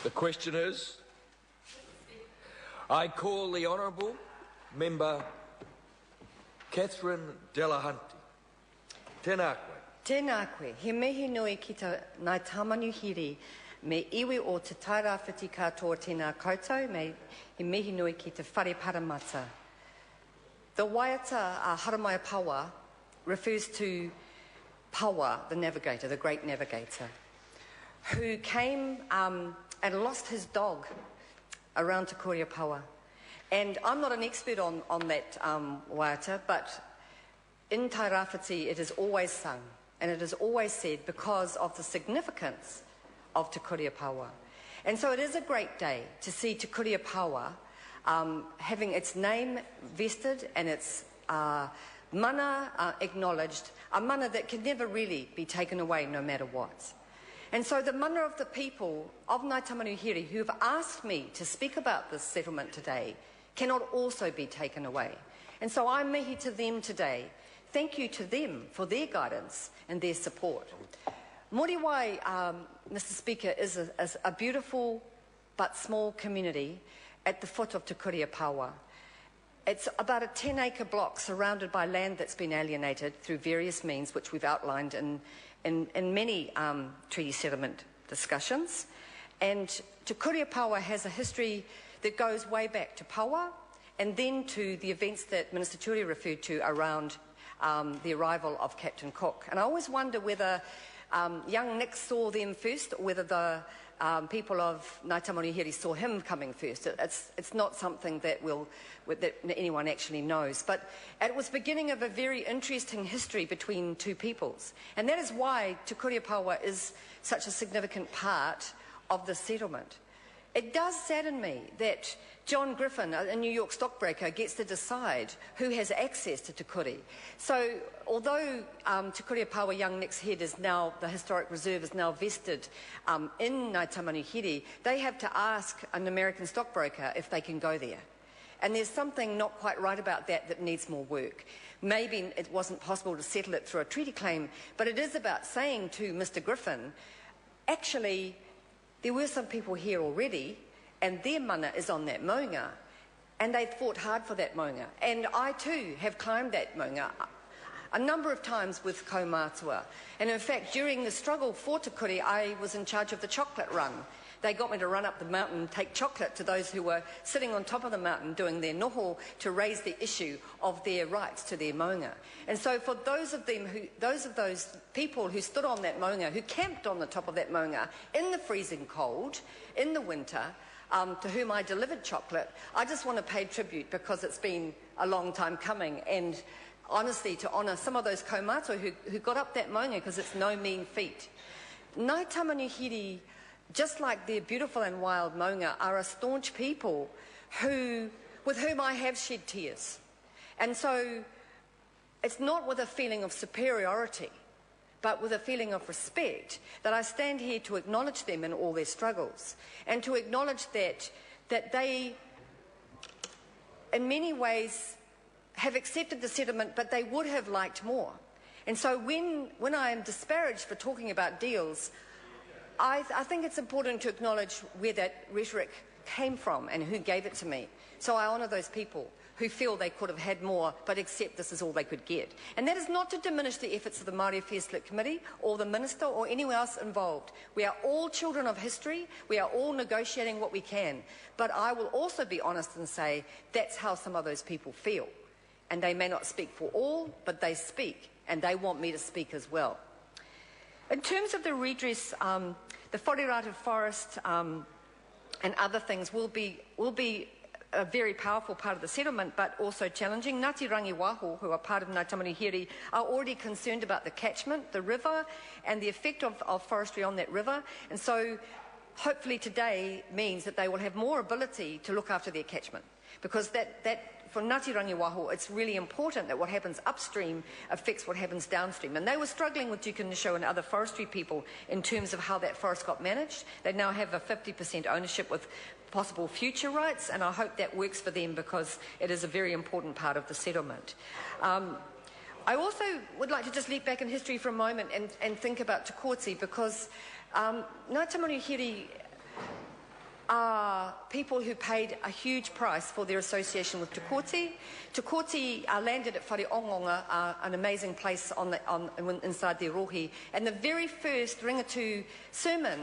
The question is, I call the Honourable Member Catherine Delahanty. Tēnā koe. Tēnā koe. He mihi nui ki ta Ngai Tamanuhiri me iwi o te tairawhiti katoa tēnā koutou, he mihi nui ki te whare paramata. The waiata Haramaya Pawa refers to Pawa, the navigator, the great navigator, who came and lost his dog around Te Korea Pawa. And I'm not an expert on that waiata, but in Tairawhiti it is always sung, and it is always said because of the significance of Te Korea Pawa. And so it is a great day to see Te Korea Pawa having its name vested and its mana acknowledged, a mana that can never really be taken away no matter what. And so the mana of the people of Ngai Tamanuhiri who have asked me to speak about this settlement today cannot also be taken away. And so I mihi to them today. Thank you to them for their guidance and their support. Moriwai, Mr. Speaker, is a beautiful but small community at the foot of Te Korea Pawa. It's about a 10-acre block surrounded by land that's been alienated through various means, which we've outlined in many treaty settlement discussions. And Te Korea Pawa has a history that goes way back to Pawa and then to the events that Minister Turi referred to around the arrival of Captain Cook. And I always wonder whether young Nick saw them first or whether the people of Ngai Tamanuhiri saw him coming first. It's not something that anyone actually knows. But it was the beginning of a very interesting history between two peoples. And that is why Te Korea Pawa is such a significant part of the settlement. It does sadden me that John Griffin, a New York stockbroker, gets to decide who has access to Te Kuri. So although Te Korea Pawa Young Nick's head is now, the historic reserve is now vested in Ngai Tamanuhiri, they have to ask an American stockbroker if they can go there. And there's something not quite right about that needs more work. Maybe it wasn't possible to settle it through a treaty claim, but it is about saying to Mr. Griffin, actually, there were some people here already, and their mana is on that maunga, and they fought hard for that maunga. And I too have climbed that maunga a number of times with kaumātua. And in fact, during the struggle for Te Kuri, I was in charge of the chocolate run. They got me to run up the mountain and take chocolate to those who were sitting on top of the mountain doing their noho to raise the issue of their rights to their maunga. And so for those of those people who stood on that maunga, who camped on the top of that maunga in the freezing cold, in the winter, to whom I delivered chocolate, I just want to pay tribute because it's been a long time coming, and honestly to honour some of those kaumātua who got up that maunga, because it's no mean feat. Ngai Tamanuhiri, just like their beautiful and wild maunga, are a staunch people with whom I have shed tears. And so it's not with a feeling of superiority, but with a feeling of respect that I stand here to acknowledge them in all their struggles, and to acknowledge that they, in many ways, have accepted the settlement, but they would have liked more. And so when I am disparaged for talking about deals, I think it's important to acknowledge where that rhetoric came from and who gave it to me. So I honour those people who feel they could have had more but accept this is all they could get. And that is not to diminish the efforts of the Māori Affairs Select Committee or the Minister or anyone else involved. We are all children of history. We are all negotiating what we can. But I will also be honest and say that's how some of those people feel. And they may not speak for all, but they speak, and they want me to speak as well. In terms of the redress, the wharirata forest and other things will be a very powerful part of the settlement, but also challenging. Ngāti Rangiwaho, who are part of Ngai Tamanuhiri, are already concerned about the catchment, the river, and the effect of forestry on that river. And so hopefully today means that they will have more ability to look after their catchment. Because for Ngāti Rangiwaho, it's really important that what happens upstream affects what happens downstream. And they were struggling with Duke Nisho and other forestry people in terms of how that forest got managed. They now have a 50% ownership with possible future rights, and I hope that works for them because it is a very important part of the settlement. I also would like to just leap back in history for a moment and think about Te Kōti, because Ngāi Tamanuhiri are people who paid a huge price for their association with Te Kooti. Te Kooti landed at Whareongonga, an amazing place inside their rohi, and the very first ringatu sermon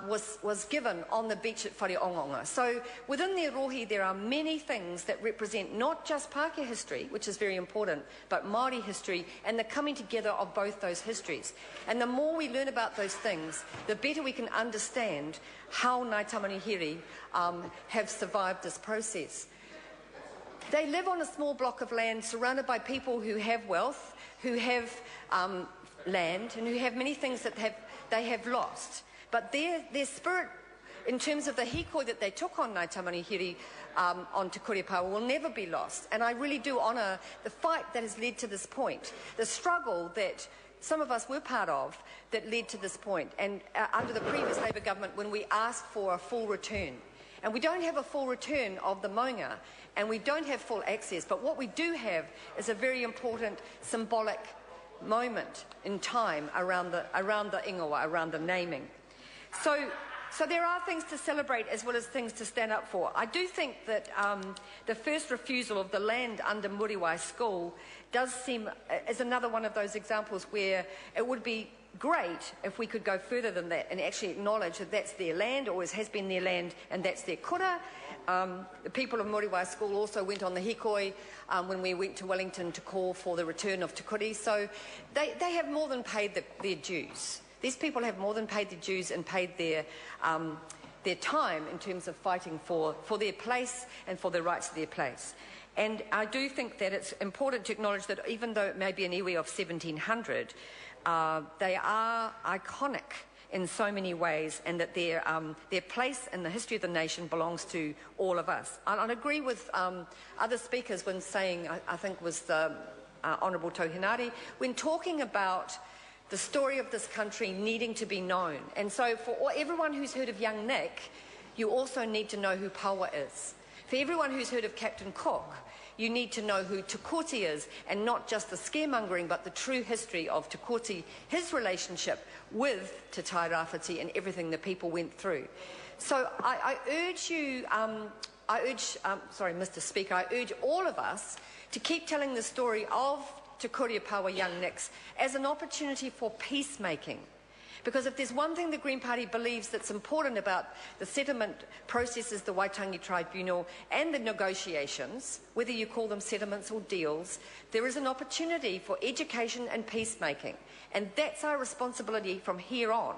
was given on the beach at Whareongonga. So within their rohi there are many things that represent not just Pākehā history, which is very important, but Māori history and the coming together of both those histories. And the more we learn about those things, the better we can understand how Ngai Tamanuhiri have survived this process. They live on a small block of land surrounded by people who have wealth, who have land, and who have many things that they have lost. But their spirit, in terms of the hikoi that they took on Ngai Tamanuhiri on Te Kurepāua, will never be lost. And I really do honour the fight that has led to this point, the struggle that some of us were part of that led to this point. And under the previous Labour government, when we asked for a full return. And we don't have a full return of the maunga, and we don't have full access. But what we do have is a very important symbolic moment in time around the ingoa, around the naming. So there are things to celebrate as well as things to stand up for. I do think that the first refusal of the land under Muriwai School does seem as another one of those examples where it would be great if we could go further than that and actually acknowledge that that's their land, or has been their land, and that's their kura. The people of Muriwai School also went on the hikoi when we went to Wellington to call for the return of Te Kuri. So they have more than paid their dues. These people have more than paid their dues and paid their time in terms of fighting for their place and for the rights of their place. And I do think that it's important to acknowledge that even though it may be an iwi of 1700, they are iconic in so many ways, and that their place in the history of the nation belongs to all of us. I agree with other speakers when saying, I think was the Honourable Tohinari, when talking about the story of this country needing to be known. And so for everyone who's heard of young Nick, you also need to know who Paua is. For everyone who's heard of Captain Cook, you need to know who Te Kooti is, and not just the scaremongering, but the true history of Te Kooti, his relationship with Te Tai Rāwhiti and everything the people went through. So I urge you, sorry, Mr. Speaker, I urge all of us to keep telling the story of Te Kurepāua young Nicks as an opportunity for peacemaking. Because if there's one thing the Green Party believes that's important about the settlement processes, the Waitangi Tribunal, and the negotiations, whether you call them settlements or deals, there is an opportunity for education and peacemaking. And that's our responsibility from here on.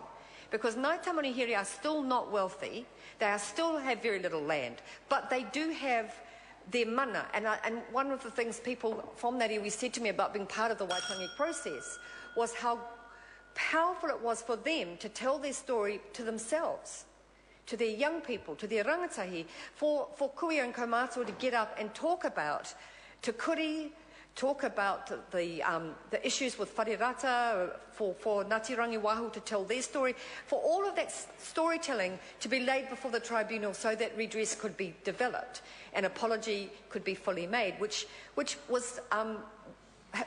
Because Ngai Tamanuhiri are still not wealthy, they still have very little land, but they do have their mana. And one of the things people from that iwi said to me about being part of the Waitangi process was how powerful it was for them to tell their story to themselves, to their young people, to their rangatahi, for Kuia and Kaumātua to get up and talk about Te Kuri, talk about the issues with wharirata, for Ngāti Rangi Wahoo to tell their story, for all of that storytelling to be laid before the tribunal so that redress could be developed, an apology could be fully made, which was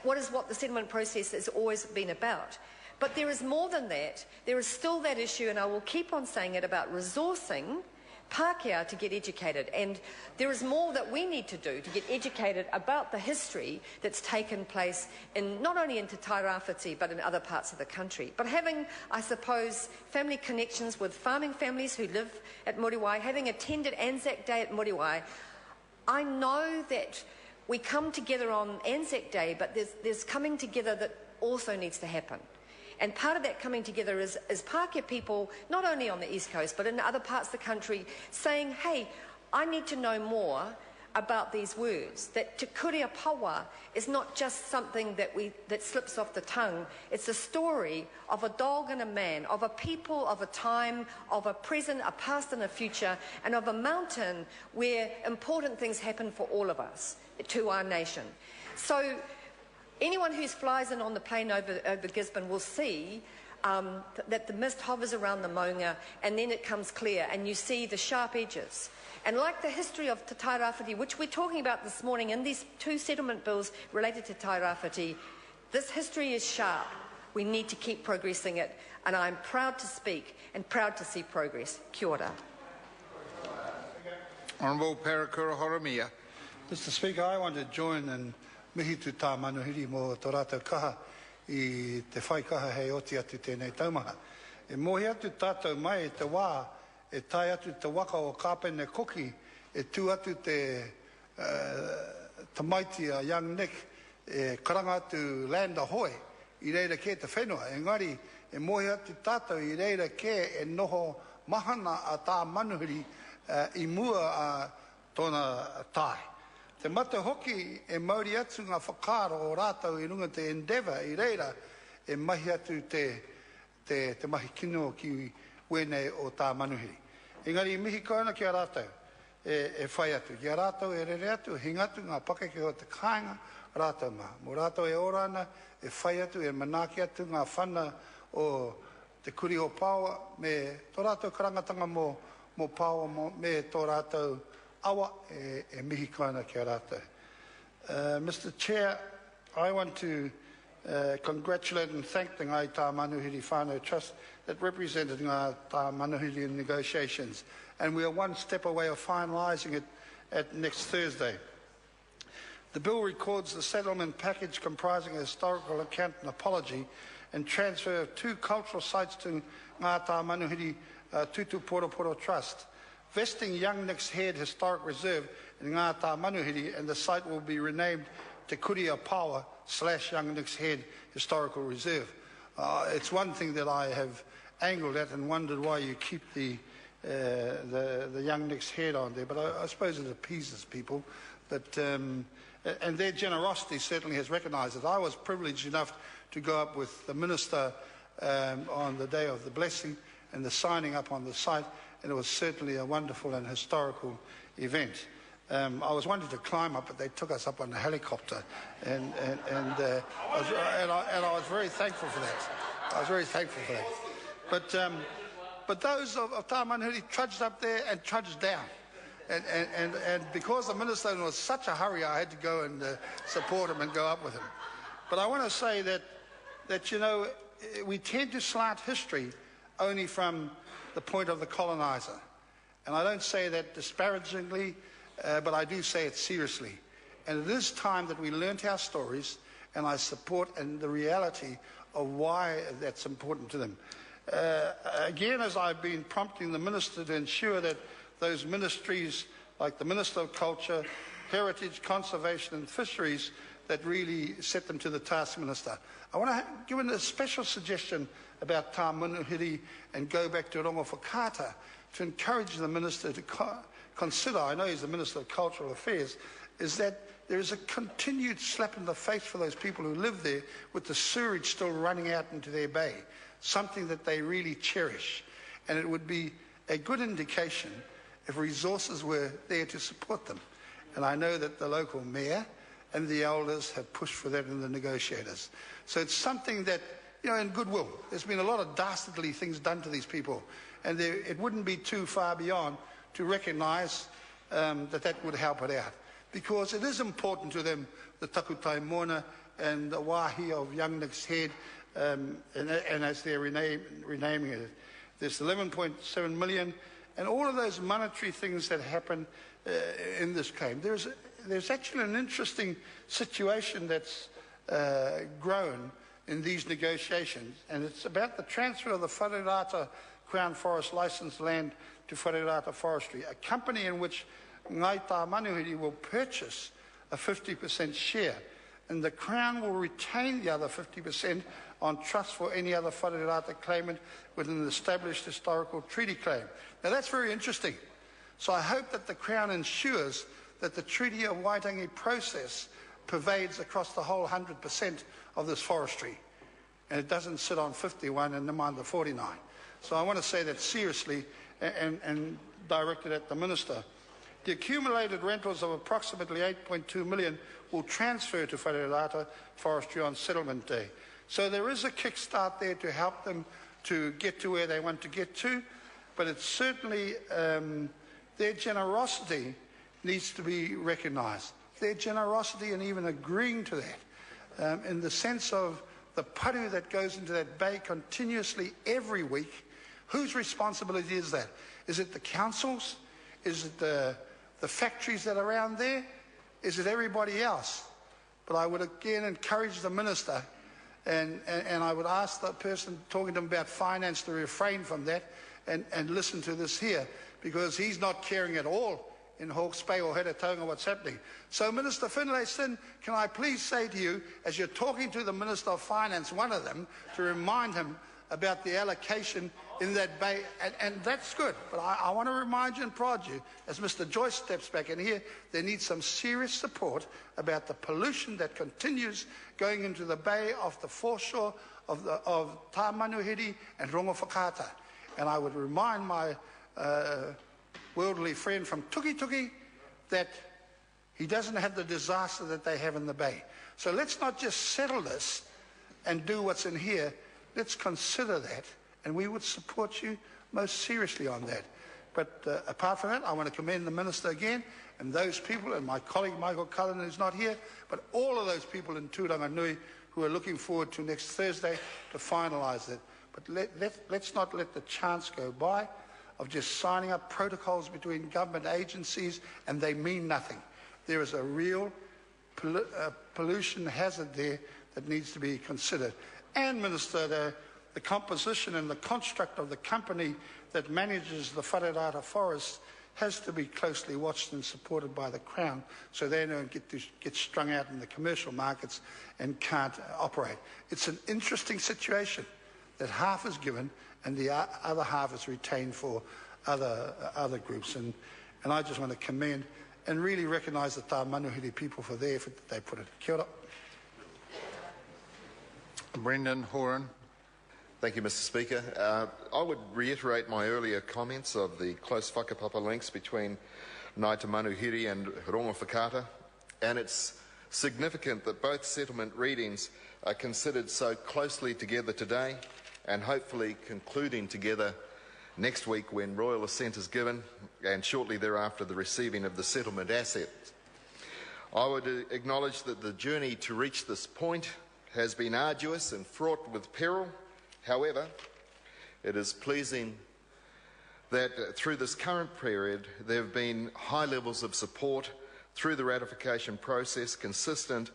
what the settlement process has always been about. But there is more than that. There is still that issue, and I will keep on saying it, about resourcing Pākehā to get educated. And there is more that we need to do to get educated about the history that's taken place in not only in Te Tai Rāwhiti but in other parts of the country. But having, I suppose, family connections with farming families who live at Muriwai, having attended Anzac Day at Muriwai, I know that we come together on Anzac Day, but there's coming together that also needs to happen. And part of that coming together is Pākehā people, not only on the East Coast, but in other parts of the country, saying, hey, I need to know more about these words. That Te Kurepāua is not just something that slips off the tongue. It's a story of a dog and a man, of a people, of a time, of a present, a past and a future, and of a mountain where important things happen for all of us, to our nation. So anyone who flies in on the plane over Gisborne will see that the mist hovers around the maunga, and then it comes clear, and you see the sharp edges. And like the history of Te Tai Rāwhiti, which we're talking about this morning in these two settlement bills related to Te Tai Rāwhiti, this history is sharp. We need to keep progressing it, and I'm proud to speak and proud to see progress. Kia ora. Honourable Parakura Horomia. Mr. Speaker, I want to join in mihi tu Tamanuhiri mō tō rātou kaha I te whai kaha hei oti atu tēnei taumaha. E mohi atu tātou mai te wā, e tai atu te waka o kāpene koki, e tū atu te tamaiti a Young Nick, e karanga atu Land Ahoy, I reira ke te whenua. Engari, e mohi atu tātou I reira ke e noho mahana a tā manuhiri I mua a tōna tai. Te mata hoki e mauri atu ngā whakaaro o rātou I runga te endeavour I reira e mahi atu te mahi kino ki wene o tā manuhiri. Engari mihi kauna ki a rātou e whai atu. Ki a rātou e rere atu, hingatu ngā pakeke o te kāinga rātou mā. Mō rātou e orana e whai atu, e manaki atu ngā whana o te kuri o Pāua me tō rātou karangatanga mō Pāua me tō rātou awa e mihi kauna ki a rātou. Mr. Chair, I want to congratulate and thank the Ngai Tamanuhiri Whānau Trust that represented Ngai Tamanuhiri in negotiations, and we are one step away of finalising it at next Thursday. The bill records the settlement package comprising a historical account and apology and transfer of 2 cultural sites to Ngai Tamanuhiri Tutu Poroporo Trust, vesting Young Nick's Head Historic Reserve in Ngā Tamanuhiri, and the site will be renamed Te Kuria Pāua / Young Nick's Head Historical Reserve. It's one thing that I have angled at and wondered why you keep the Young Nick's Head on there, but I suppose it appeases people. But, and their generosity certainly has recognised it. I was privileged enough to go up with the Minister on the day of the blessing and the signing up on the site, and it was certainly a wonderful and historical event. I was wanting to climb up, but they took us up on a helicopter, and I was very thankful for that. I was very thankful for that. But those of Tamanuhiri trudged up there and trudged down, and because the minister was such a hurry, I had to go and support him and go up with him. But I want to say that you know, we tend to slant history only from the point of the colonizer. And I don't say that disparagingly, but I do say it seriously. And it is time that we learnt our stories, and I support and the reality of why that's important to them. Again, as I've been prompting the Minister to ensure that those ministries, like the Minister of Culture, Heritage, Conservation and Fisheries, that really set them to the task, Minister. I want to give a special suggestion about Tamanuhiri and go back to Rongo Whakata to encourage the Minister to consider, I know he's the Minister of Cultural Affairs, is that there is a continued slap in the face for those people who live there with the sewerage still running out into their bay, something that they really cherish. And it would be a good indication if resources were there to support them. And I know that the local mayor and the elders have pushed for that in the negotiators. So it's something that, you know, in goodwill. There's been a lot of dastardly things done to these people, and it wouldn't be too far beyond to recognise that would help it out. Because it is important to them, the takutai mona and the wahi of Young Nick's Head, and as they're renaming it. There's 11.7 million, and all of those monetary things that happen in this claim. There's actually an interesting situation that's grown in these negotiations, and it's about the transfer of the Wharirata Crown Forest licensed land to Wharirata Forestry, a company in which Ngai Tamanuhiri will purchase a 50% share, and the Crown will retain the other 50% on trust for any other Wharirata claimant with an established historical treaty claim. Now that's very interesting. So I hope that the Crown ensures that the Treaty of Waitangi process pervades across the whole 100% of this forestry, and it doesn't sit on 51 and never mind the 49. So I want to say that seriously and directed at the Minister. The accumulated rentals of approximately 8.2 million will transfer to Wharirata Forestry on settlement day. So there is a kickstart there to help them to get to where they want to get to, but it's certainly their generosity needs to be recognised. Their generosity and even agreeing to that, in the sense of the paru that goes into that bay continuously every week. Whose responsibility is that? Is it the councils? Is it the the factories that are around there? Is it everybody else? But I would again encourage the minister, and I would ask the person talking to him about finance to refrain from that and listen to this here, because he's not caring at all in Hawke's Bay or Heretaunga what's happening. So Minister Finlayson, can I please say to you, as you're talking to the Minister of Finance, one of them, to remind him about the allocation in that bay, and that's good, but I want to remind you and prod you, as Mr. Joyce steps back in here, there needs some serious support about the pollution that continues going into the bay off the foreshore of Tamanuhiri and Rongowhakata. And I would remind my worldly friend from Tuki that he doesn't have the disaster that they have in the bay. So let's not just settle this and do what's in here. Let's consider that, and we would support you most seriously on that. But apart from that, I want to commend the Minister again, and those people, and my colleague Michael Cullen, who's not here, but all of those people in Tūranganui who are looking forward to next Thursday to finalise it. But let's not let the chance go by of just signing up protocols between government agencies and they mean nothing. There is a real pollution hazard there that needs to be considered. And Minister, the composition and the construct of the company that manages the Wharerata forest has to be closely watched and supported by the Crown, so they don't get strung out in the commercial markets and can't operate. It's an interesting situation that half is given and the other half is retained for other groups. And I just want to commend and really recognise the Tamanuhiri people for the effort that they put in. Kia ora. Brendan Horan. Thank you, Mr. Speaker. I would reiterate my earlier comments of the close whakapapa links between Ngai Tamanuhiri and Rongowhakata, and it's significant that both settlement readings are considered so closely together today and hopefully concluding together next week when royal assent is given and shortly thereafter the receiving of the settlement assets. I would acknowledge that the journey to reach this point has been arduous and fraught with peril. However, it is pleasing that through this current period there have been high levels of support through the ratification process consistent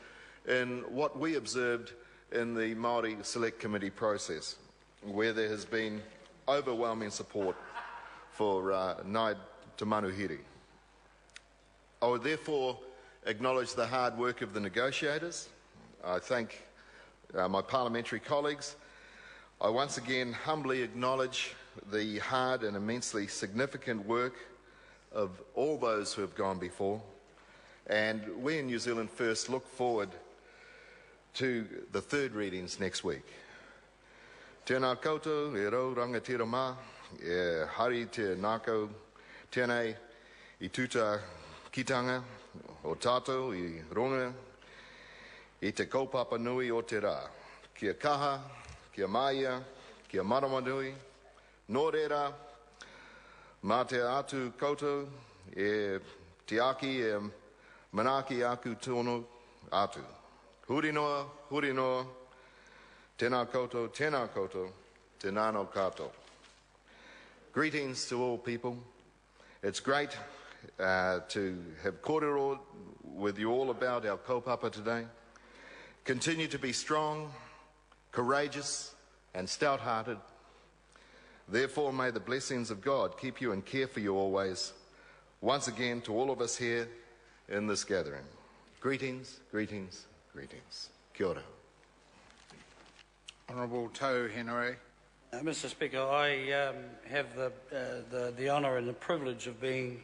in what we observed in the Māori Select Committee process, where there has been overwhelming support for Ngai Tamanuhiri. I would therefore acknowledge the hard work of the negotiators. I thank my parliamentary colleagues. I once again humbly acknowledge the hard and immensely significant work of all those who have gone before, and we in New Zealand First look forward to the third readings next week. Tēnā koutou, e rau rangatira mā, e hari te nākau tēnei I tūta kitanga o tātou I runga I te kaupapa nui o te rā. Kia kaha, kia maia, kia maramanui, nō reira, mā te atu koutou, e te aki e manaki aku tōnu atu. Huri noa, tēnā koutou, te nāno kātou. Greetings to all people. It's great to have kōrero with you all about our kaupapa today. Continue to be strong, courageous and stout-hearted. Therefore, may the blessings of God keep you and care for you always. Once again, to all of us here in this gathering. Greetings, greetings, greetings. Kia ora. Honourable Tau Henry. Mr. Speaker, I have the honour and the privilege of being